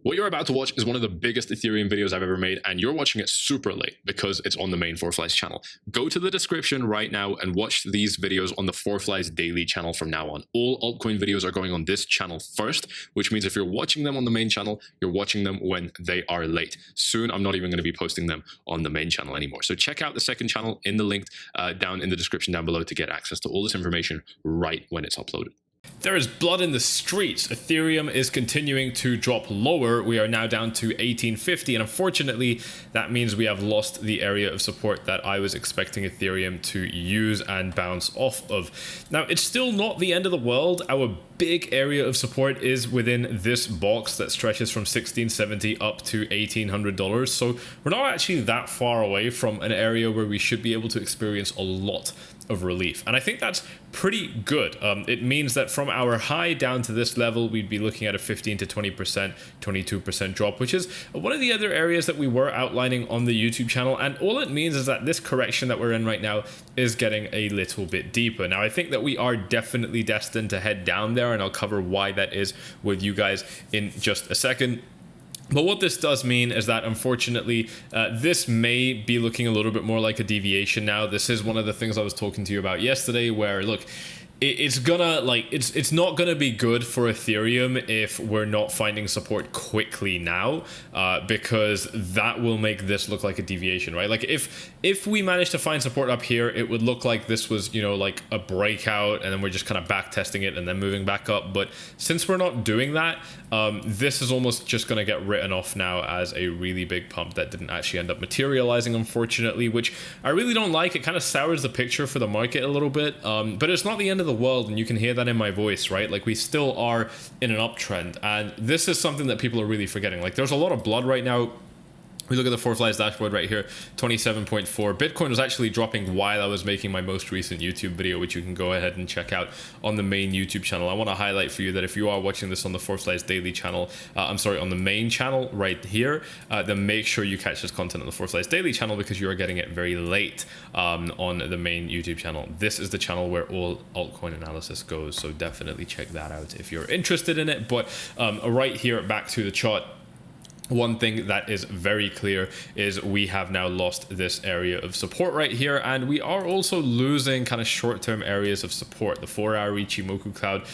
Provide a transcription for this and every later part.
What you're about to watch is one of the biggest Ethereum videos I've ever made, and you're watching it super late because it's on the main 𝗤𝗡𝗡𝗡 channel. Go to the description right now and watch these videos on the 𝗤𝗡𝗡𝗡 daily channel from now on. All altcoin videos are going on this channel first, which means if you're watching them on the main channel, you're watching them when they are late. Soon, I'm not even going to be posting them on the main channel anymore. So check out the second channel in the link down in the description down below to get access to all this information right when it's uploaded. There is blood in the streets. Ethereum is continuing to drop lower. We are now down to 1850, and unfortunately that means we have lost the area of support that I was expecting Ethereum to use and bounce off of. Now, it's still not the end of the world. Our big area of support is within this box that stretches from $1670 up to $1,800, so we're not actually that far away from an area where we should be able to experience a lot of relief, and I think that's pretty good. It means that from our high down to this level, we'd be looking at a 15 to 20%, 22% drop, which is one of the other areas that we were outlining on the YouTube channel. And all it means is that this correction that we're in right now is getting a little bit deeper. Now, I think that we are definitely destined to head down there, and I'll cover why that is with you guys in just a second. But what this does mean is that, unfortunately, this may be looking a little bit more like a deviation now. This is one of the things I was talking to you about yesterday, where, look, it's not gonna be good for Ethereum if we're not finding support quickly now, because that will make this look like a deviation, right? Like if we manage to find support up here, it would look like this was, you know, like a breakout, and then we're just kind of back testing it and then moving back up. But since we're not doing that, this is almost just going to get written off now as a really big pump that didn't actually end up materializing, unfortunately, which I really don't like. It kind of sours the picture for the market a little bit, but it's not the end of the world, and you can hear that in my voice, right? Like, we still are in an uptrend, and this is something that people are really forgetting. Like, there's a lot of blood right now. We look at the 𝗤𝗡𝗡𝗡 dashboard right here, 27.4. Bitcoin was actually dropping while I was making my most recent YouTube video, which you can go ahead and check out on the main YouTube channel. I want to highlight for you that if you are watching this on the 𝗤𝗡𝗡𝗡 daily channel, on the main channel right here, then make sure you catch this content on the 𝗤𝗡𝗡𝗡 daily channel, because you are getting it very late on the main YouTube channel. This is the channel where all altcoin analysis goes, so definitely check that out if you're interested in it. But right here, back to the chart. One thing that is very clear is we have now lost this area of support right here, and we are also losing kind of short-term areas of support. The 4-hour Ichimoku cloud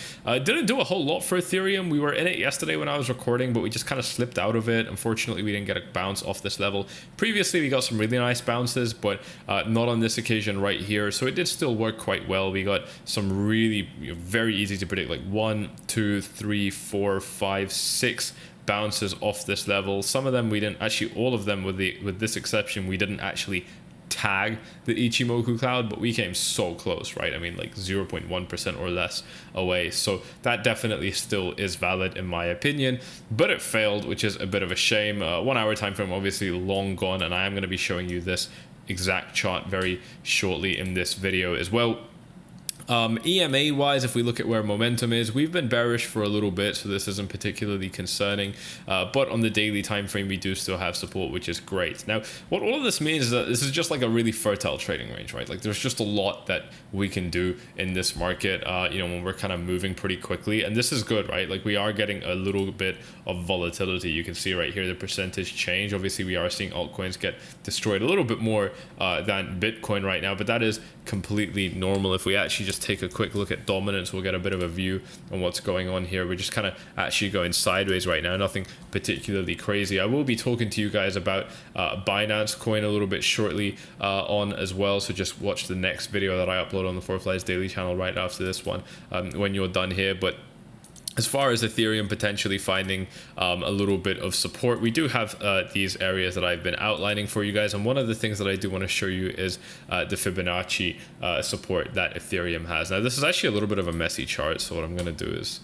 didn't do a whole lot for Ethereum. We were in it yesterday when I was recording, but we just kind of slipped out of it. Unfortunately, we didn't get a bounce off this level. Previously, we got some really nice bounces, but not on this occasion right here. So it did still work quite well. We got some really, very easy to predict, like 1, 2, 3, 4, 5, 6 bounces off this level. Some of them we didn't actually, all of them with this exception, we didn't actually tag the Ichimoku cloud, but we came so close, right? I mean, like 0.1% or less away. So that definitely still is valid in my opinion, but it failed, which is a bit of a shame. 1 hour time frame obviously long gone, and I am going to be showing you this exact chart very shortly in this video as well. EMA wise, if we look at where momentum is, we've been bearish for a little bit, so this isn't particularly concerning, but on the daily time frame we do still have support, which is great. Now, what all of this means is that this is just like a really fertile trading range, right? Like, there's just a lot that we can do in this market, you know, when we're kind of moving pretty quickly, and this is good, right? Like, we are getting a little bit of volatility. You can see right here the percentage change. Obviously, we are seeing altcoins get destroyed a little bit more than Bitcoin right now, but that is completely normal. If we actually just take a quick look at dominance, we'll get a bit of a view on what's going on here. We're just kind of actually going sideways right now, nothing particularly crazy. I will be talking to you guys about Binance coin a little bit shortly on as well, so just watch the next video that I upload on the 𝗤𝗡𝗡𝗡 daily channel right after this one when you're done here. But as far as Ethereum potentially finding a little bit of support, we do have these areas that I've been outlining for you guys. And one of the things that I do want to show you is the Fibonacci support that Ethereum has. Now, this is actually a little bit of a messy chart, so what I'm going to do is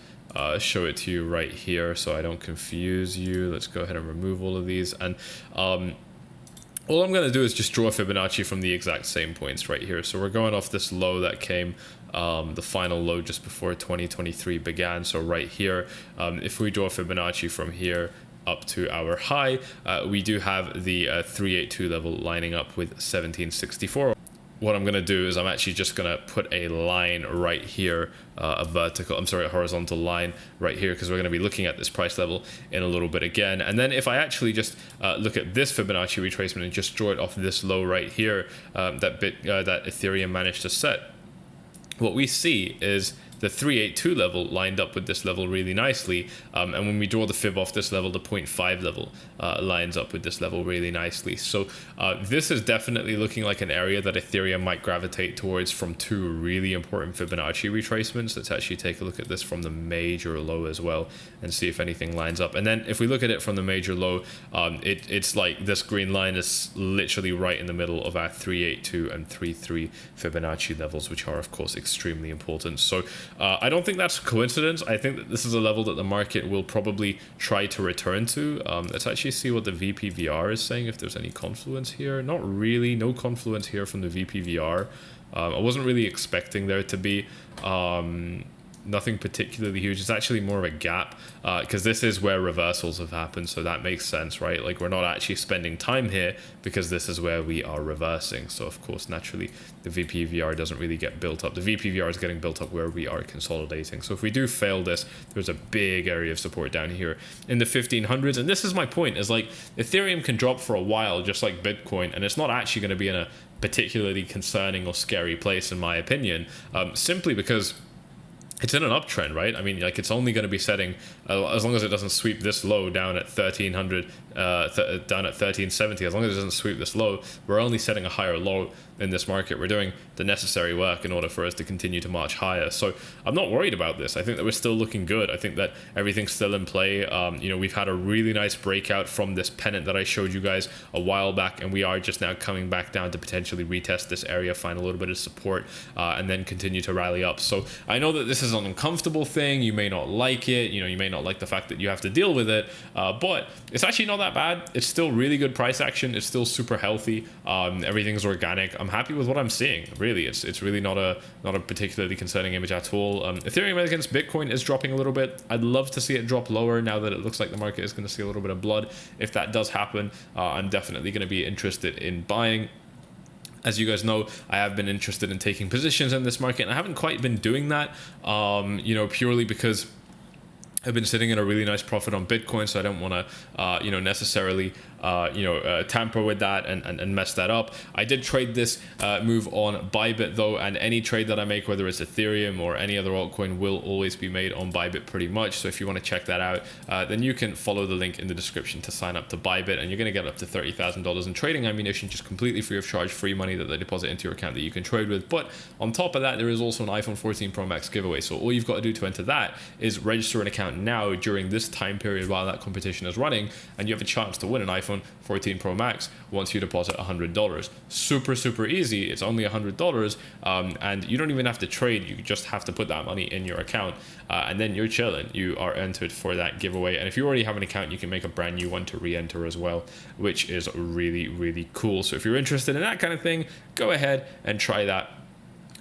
show it to you right here so I don't confuse you. Let's go ahead and remove all of these. And all I'm going to do is just draw Fibonacci from the exact same points right here. So we're going off this low that came, the final low just before 2023 began. So right here, if we draw Fibonacci from here up to our high, we do have the 382 level lining up with 1764. what I'm going to do is I'm actually just going to put a line right here, a horizontal line right here, because we're going to be looking at this price level in a little bit again. And then if I actually just look at this Fibonacci retracement and just draw it off this low right here that Ethereum managed to set, what we see is the 382 level lined up with this level really nicely, and when we draw the fib off this level, the 0.5 level lines up with this level really nicely. So this is definitely looking like an area that Ethereum might gravitate towards from two really important Fibonacci retracements. Let's actually take a look at this from the major low as well and see if anything lines up. And then if we look at it from the major low, it's like this green line is literally right in the middle of our 382 and 33 Fibonacci levels, which are of course extremely important. So I don't think that's a coincidence. I think that this is a level that the market will probably try to return to. Let's actually see what the VPVR is saying, if there's any confluence here. Not really, no confluence here from the VPVR. I wasn't really expecting there to be nothing particularly huge. It's actually more of a gap, because this is where reversals have happened, so that makes sense, right? Like, we're not actually spending time here because this is where we are reversing. So of course, naturally, the VPVR doesn't really get built up. The VPVR is getting built up where we are consolidating. So if we do fail this, there's a big area of support down here in the 1500s. And this is my point, is like, Ethereum can drop for a while just like Bitcoin, and it's not actually going to be in a particularly concerning or scary place, in my opinion, simply because it's in an uptrend, right? I mean, like, it's only going to be setting, as long as it doesn't sweep this low down at 1300, down at 1370, as long as it doesn't sweep this low, we're only setting a higher low in this market. We're doing the necessary work in order for us to continue to march higher. So I'm not worried about this. I think that we're still looking good. I think that everything's still in play. You know, we've had a really nice breakout from this pennant that I showed you guys a while back, and we are just now coming back down to potentially retest this area, find a little bit of support, and then continue to rally up. So I know that this is an uncomfortable thing. You may not like it. You know, you may not like the fact that you have to deal with it, but it's actually not that bad. It's still really good price action. It's still super healthy. Everything's organic. I'm happy with what I'm seeing. Really, it's really not a particularly concerning image at all. Ethereum against Bitcoin is dropping a little bit. I'd love to see it drop lower now that it looks like the market is going to see a little bit of blood. If that does happen, I'm definitely going to be interested in buying. As you guys know, I have been interested in taking positions in this market, and I haven't quite been doing that, you know, purely because I've been sitting in a really nice profit on Bitcoin, so I don't want to, you know, necessarily, tamper with that and mess that up. I did trade this move on Bybit though, and any trade that I make, whether it's Ethereum or any other altcoin, will always be made on Bybit pretty much. So if you want to check that out, then you can follow the link in the description to sign up to Bybit, and you're going to get up to $30,000 in trading ammunition, just completely free of charge, free money that they deposit into your account that you can trade with. But on top of that, there is also an iPhone 14 Pro Max giveaway. So all you've got to do to enter that is register an account now during this time period while that competition is running, and you have a chance to win an iPhone 14 Pro Max once you deposit $100. Super easy. It's only $100, and you don't even have to trade. You just have to put that money in your account, and then you're chilling. You are entered for that giveaway. And if you already have an account, you can make a brand new one to re-enter as well, which is really cool. So if you're interested in that kind of thing, go ahead and try that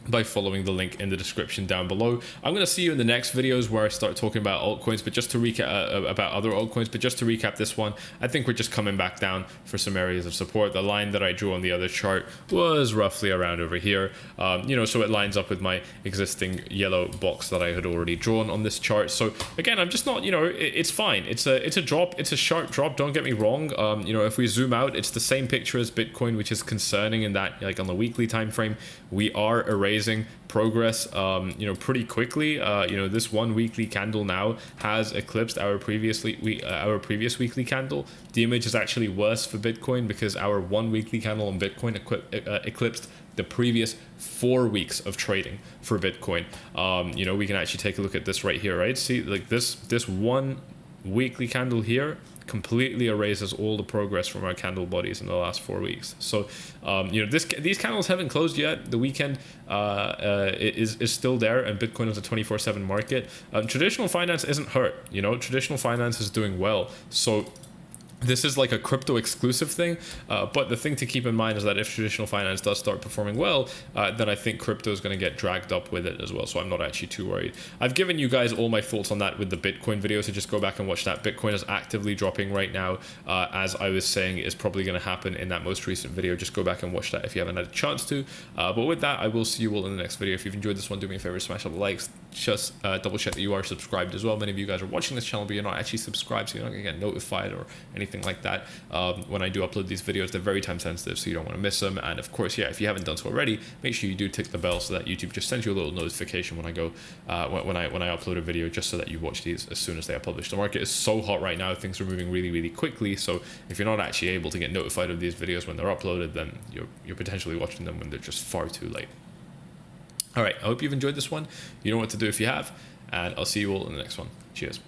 by following the link in the description down below. I'm going to see you in the next videos where I start talking about altcoins, but just to recap about other altcoins, but just to recap this one, I think we're just coming back down for some areas of support. The line that I drew on the other chart was roughly around over here, you know, so it lines up with my existing yellow box that I had already drawn on this chart. So again, I'm just not, you know, it's fine. It's a drop. It's a sharp drop. Don't get me wrong. You know, if we zoom out, it's the same picture as Bitcoin, which is concerning in that, like, on the weekly time frame, we are erasing progress, you know, pretty quickly. You know, this 1 weekly candle now has eclipsed our previous weekly candle. The image is actually worse for Bitcoin because our 1 weekly candle on Bitcoin eclipsed the previous 4 weeks of trading for Bitcoin. You know, we can actually take a look at this right here, right? See, like this 1 weekly candle here completely erases all the progress from our candle bodies in the last 4 weeks. So you know, these candles haven't closed yet. The weekend is still there, and Bitcoin is a 24/7 market. Traditional finance isn't hurt. You know, traditional finance is doing well. So this is like a crypto exclusive thing, but the thing to keep in mind is that if traditional finance does start performing well, then I think crypto is going to get dragged up with it as well. So I'm not actually too worried. I've given you guys all my thoughts on that with the Bitcoin video, so just go back and watch that. Bitcoin is actively dropping right now, as I was saying is probably going to happen in that most recent video. Just go back and watch that if you haven't had a chance to. But with that, I will see you all in the next video. If you've enjoyed this one, do me a favor, smash up the likes. Just double check that you are subscribed as well. Many of you guys are watching this channel, but you're not actually subscribed, so you're not going to get notified or anything like that when I do upload these videos. They're very time sensitive, so you don't want to miss them. And of course, yeah, if you haven't done so already, make sure you do tick the bell so that YouTube just sends you a little notification when I go when I upload a video, just so that you watch these as soon as they are published. The market is so hot right now, things are moving really quickly, so if you're not actually able to get notified of these videos when they're uploaded, then you're potentially watching them when they're just far too late. All right, I hope you've enjoyed this one. You know what to do if you have, and I'll see you all in the next one. Cheers.